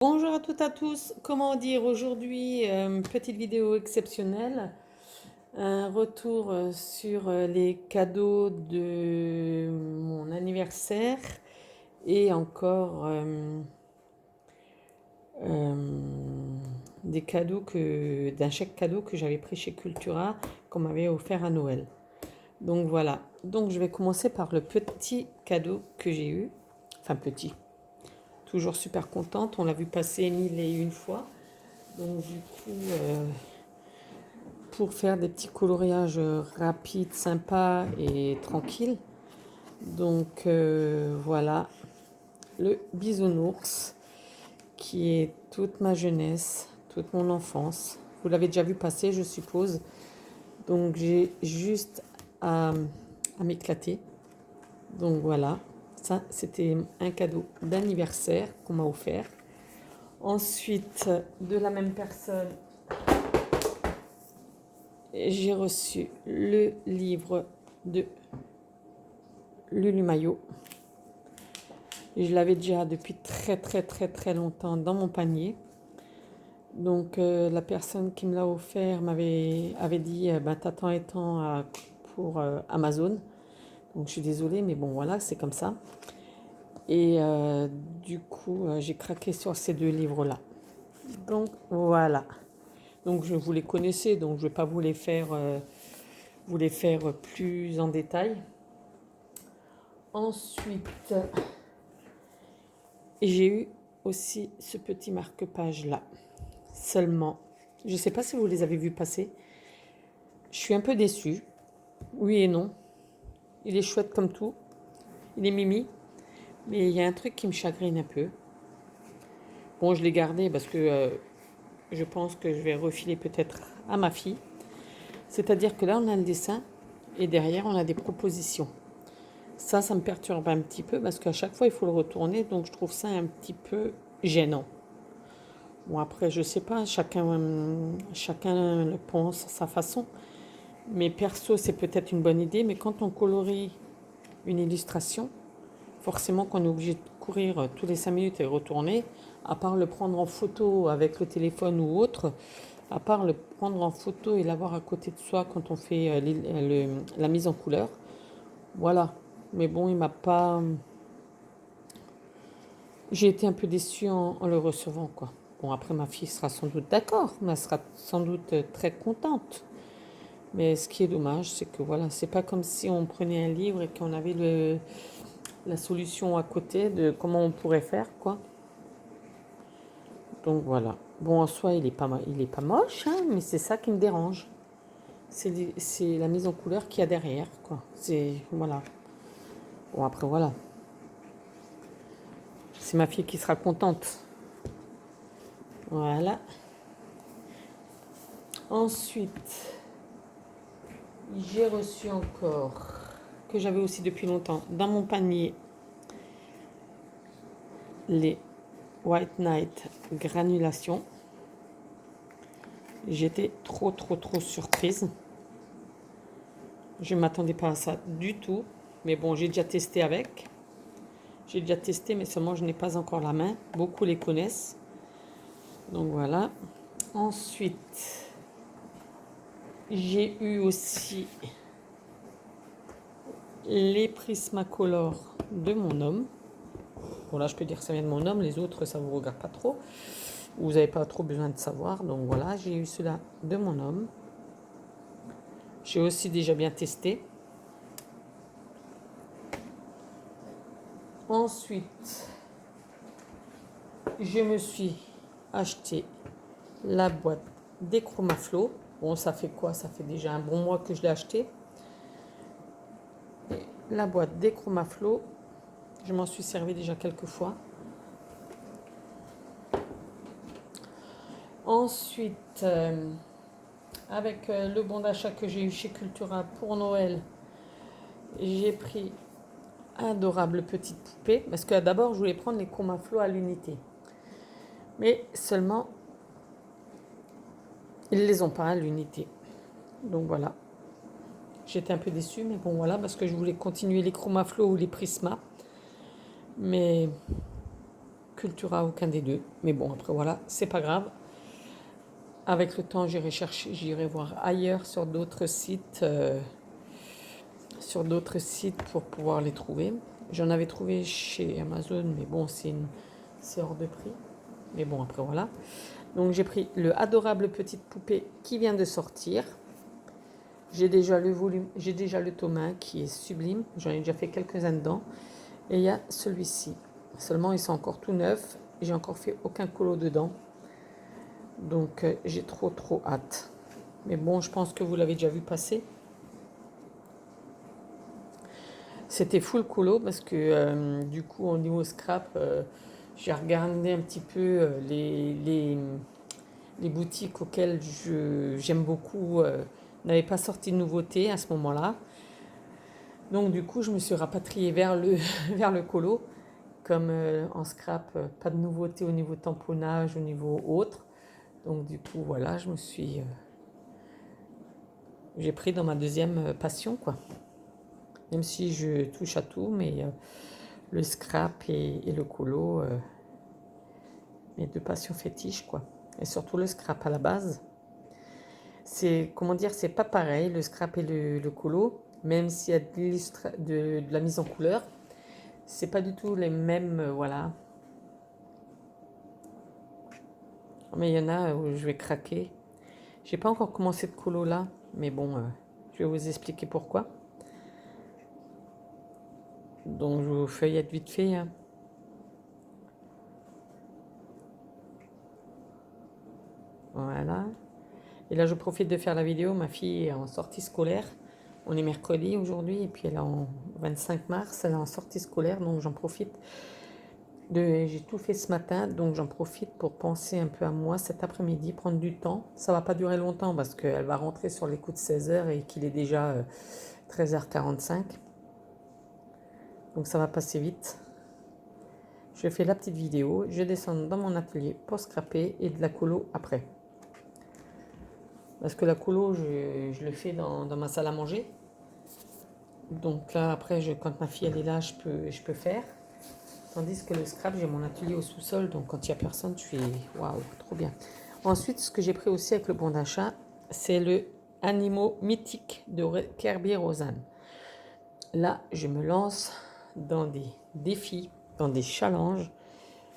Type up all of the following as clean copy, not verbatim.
Bonjour à toutes et à tous. Comment dire aujourd'hui, petite vidéo exceptionnelle, un retour sur les cadeaux de mon anniversaire et encore euh, des cadeaux d'un chèque cadeau que j'avais pris chez Cultura qu'on m'avait offert à Noël. Donc voilà. Donc je vais commencer par le petit cadeau que j'ai eu, enfin petit. Toujours super contente. On l'a vu passer mille et une fois. Donc du coup, pour faire des petits coloriages rapides, sympas et tranquilles. Donc voilà, le bisounours qui est toute ma jeunesse, toute mon enfance. Vous l'avez déjà vu passer, je suppose. Donc j'ai juste à m'éclater. Donc voilà, ça c'était un cadeau d'anniversaire qu'on m'a offert. Ensuite, de la même personne, j'ai reçu le livre de Lulu Maillot. Je l'avais déjà depuis très très très très longtemps dans mon panier. Donc la personne qui me l'a offert avait dit ben, t'attends et temps pour Amazon. Donc je suis désolée mais bon voilà c'est comme ça. Et du coup j'ai craqué sur ces deux livres-là. Donc voilà. Donc vous les connaissez donc je ne vais pas vous les faire plus en détail. Ensuite, j'ai eu aussi ce petit marque-page là. Seulement, je ne sais pas si vous les avez vus passer. Je suis un peu déçue. Oui et non. Il est chouette comme tout. Il est mimi. Mais il y a un truc qui me chagrine un peu. Bon, je l'ai gardé parce que je pense que je vais refiler peut-être à ma fille. C'est-à-dire que là, on a le dessin et derrière, on a des propositions. Ça me perturbe un petit peu parce qu'à chaque fois, il faut le retourner. Donc, je trouve ça un petit peu gênant. Bon, après, je sais pas, chacun le pense à sa façon. Mais perso, c'est peut-être une bonne idée. Mais quand on colorie une illustration, forcément qu'on est obligé de courir tous les 5 minutes et retourner, à part le prendre en photo avec le téléphone ou autre, à part le prendre en photo et l'avoir à côté de soi quand on fait la mise en couleur. Voilà. Mais bon, il m'a pas... J'ai été un peu déçue en le recevant, quoi. Bon, après, ma fille sera sans doute d'accord, mais elle sera sans doute très contente. Mais ce qui est dommage, c'est que voilà, c'est pas comme si on prenait un livre et qu'on avait la solution à côté de comment on pourrait faire, quoi. Donc voilà. Bon, en soi, il est pas moche, hein, mais c'est ça qui me dérange. C'est la mise en couleur qu'il y a derrière, quoi. C'est, voilà. Bon, après, voilà. C'est ma fille qui sera contente. Voilà. Ensuite, j'ai reçu encore, que j'avais aussi depuis longtemps, dans mon panier, les White Night granulation. J'étais trop surprise. Je ne m'attendais pas à ça du tout. Mais bon, j'ai déjà testé avec. J'ai déjà testé, mais seulement je n'ai pas encore la main. Beaucoup les connaissent. Donc voilà. Ensuite, j'ai eu aussi les Prismacolor de mon homme. Bon là, je peux dire que ça vient de mon homme. Les autres, ça ne vous regarde pas trop. Vous n'avez pas trop besoin de savoir. Donc voilà, j'ai eu cela de mon homme. J'ai aussi déjà bien testé. Ensuite, je me suis acheté la boîte des Chromaflow. Bon, ça fait quoi? Ça fait déjà un bon mois que je l'ai acheté. Et la boîte des Chromaflow, je m'en suis servi déjà quelques fois. Ensuite, avec le bon d'achat que j'ai eu chez Cultura pour Noël, j'ai pris adorable petite poupée. Parce que d'abord, je voulais prendre les Chromaflow à l'unité. Mais seulement, ils ne les ont pas à l'unité. Donc voilà. J'étais un peu déçue, mais bon voilà, parce que je voulais continuer les Chromaflow ou les Prisma. Mais Cultura, aucun des deux. Mais bon, après voilà, c'est pas grave. Avec le temps, j'irai chercher, j'irai voir ailleurs sur d'autres sites pour pouvoir les trouver. J'en avais trouvé chez Amazon, mais bon, c'est hors de prix. Mais bon, après voilà. Donc j'ai pris le adorable petite poupée qui vient de sortir. J'ai déjà le volume, j'ai déjà le tome 1 qui est sublime. J'en ai déjà fait quelques-uns dedans. Et il y a celui-ci. Seulement, ils sont encore tout neufs. J'ai encore fait aucun colo dedans. Donc j'ai trop hâte. Mais bon, je pense que vous l'avez déjà vu passer. C'était full colo parce que du coup, au niveau scrap, j'ai regardé un petit peu les boutiques auxquelles j'aime beaucoup n'avaient pas sorti de nouveautés à ce moment-là. Donc du coup, je me suis rapatriée vers vers le colo. Comme en scrap, pas de nouveauté au niveau tamponnage, au niveau autre. Donc du coup, voilà, j'ai pris dans ma deuxième passion, quoi. Même si je touche à tout, mais le scrap et le colo, mes deux passions fétiches, quoi. Et surtout le scrap à la base. C'est, comment dire, c'est pas pareil, le scrap et le colo, même s'il y a de la mise en couleur. C'est pas du tout les mêmes, voilà. Mais il y en a où je vais craquer. J'ai pas encore commencé de colo là, mais bon, je vais vous expliquer pourquoi. Donc je vous feuillette vite fait. Hein. Voilà. Et là, je profite de faire la vidéo. Ma fille est en sortie scolaire. On est mercredi aujourd'hui, et puis elle est en 25 mars, elle est en sortie scolaire, donc j'en profite. J'ai tout fait ce matin, donc j'en profite pour penser un peu à moi cet après-midi, prendre du temps. Ça va pas durer longtemps parce qu'elle va rentrer sur les coups de 16h et qu'il est déjà 13h45. Donc ça va passer vite. Je fais la petite vidéo, je descends dans mon atelier pour scraper et de la colo après. Parce que la colo, je le fais dans ma salle à manger. Donc là, après, quand ma fille elle est là, je peux faire. Tandis que le scrap, j'ai mon atelier au sous-sol, donc quand il n'y a personne, je fais waouh, trop bien. Ensuite, ce que j'ai pris aussi avec le bon d'achat, c'est le Animaux mythiques de Kerby Rosanne. Là, je me lance dans des défis, dans des challenges.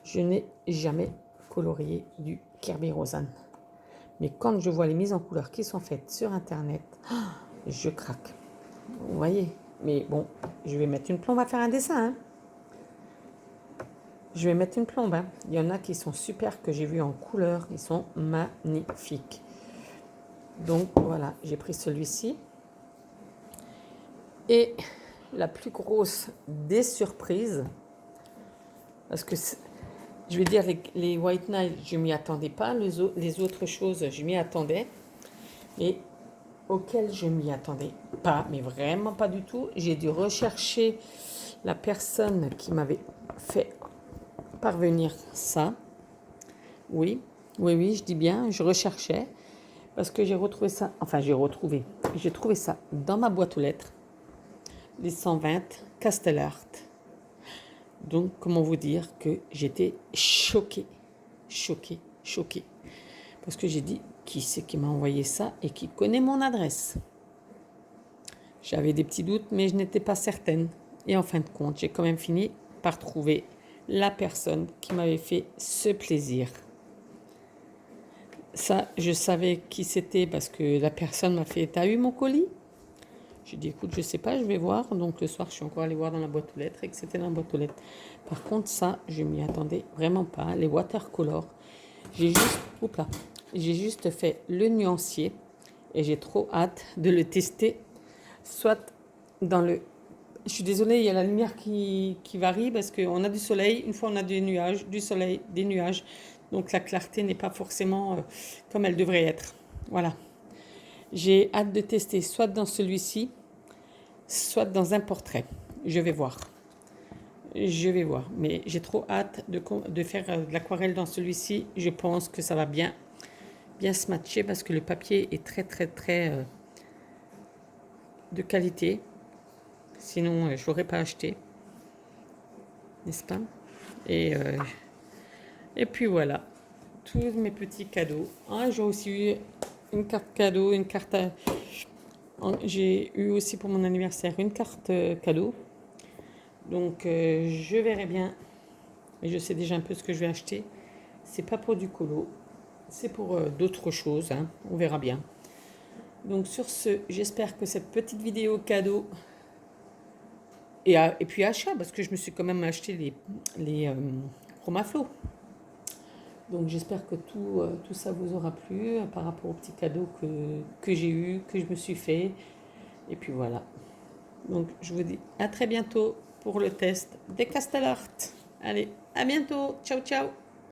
Je n'ai jamais colorié du Kerby Rosanne. Mais quand je vois les mises en couleur qui sont faites sur Internet, je craque. Vous voyez? Mais bon, je vais mettre une plombe à faire un dessin. Hein. Je vais mettre une plombe. Hein. Il y en a qui sont super, que j'ai vu en couleur. Ils sont magnifiques. Donc voilà, j'ai pris celui-ci. Et la plus grosse des surprises, parce que je vais dire les White Knight, je ne m'y attendais pas. Les autres choses, je m'y attendais. Mais auxquelles je m'y attendais pas, mais vraiment pas du tout. J'ai dû rechercher la personne qui m'avait fait parvenir ça. Oui, je dis bien, je recherchais parce que j'ai retrouvé ça, j'ai trouvé ça dans ma boîte aux lettres, les 120 Castellart. Donc, comment vous dire que j'étais choquée. Parce que j'ai dit, qui c'est qui m'a envoyé ça et qui connaît mon adresse? J'avais des petits doutes, mais je n'étais pas certaine. Et en fin de compte, j'ai quand même fini par trouver la personne qui m'avait fait ce plaisir. Ça, je savais qui c'était parce que la personne m'a fait « T'as eu mon colis ?» J'ai dit « Écoute, je sais pas, je vais voir. » Donc le soir, je suis encore allée voir dans la boîte aux lettres et que c'était dans la boîte aux lettres. Par contre, ça, je m'y attendais vraiment pas. Les watercolors, j'ai juste fait le nuancier et j'ai trop hâte de le tester. Soit dans le... Je suis désolée, il y a la lumière qui varie parce qu'on a du soleil. Une fois, on a des nuages, du soleil, des nuages. Donc la clarté n'est pas forcément comme elle devrait être. Voilà. J'ai hâte de tester soit dans celui-ci, soit dans un portrait. Je vais voir. Mais j'ai trop hâte de faire de l'aquarelle dans celui-ci. Je pense que ça va bien se matcher parce que le papier est très de qualité. Sinon, je ne l'aurais pas acheté. N'est-ce pas? Et Et puis voilà, tous mes petits cadeaux. Ah, j'ai aussi eu une carte cadeau, une carte j'ai eu aussi pour mon anniversaire une carte cadeau. Donc je verrai bien. Et je sais déjà un peu ce que je vais acheter. C'est pas pour du colo, c'est pour d'autres choses, hein. On verra bien. Donc sur ce, j'espère que cette petite vidéo cadeau et puis achat, parce que je me suis quand même acheté les Romaflo. Donc j'espère que tout ça vous aura plu par rapport aux petits cadeaux que j'ai eu, que je me suis fait. Et puis voilà. Donc je vous dis à très bientôt pour le test des Castellart. Allez, à bientôt. Ciao, ciao.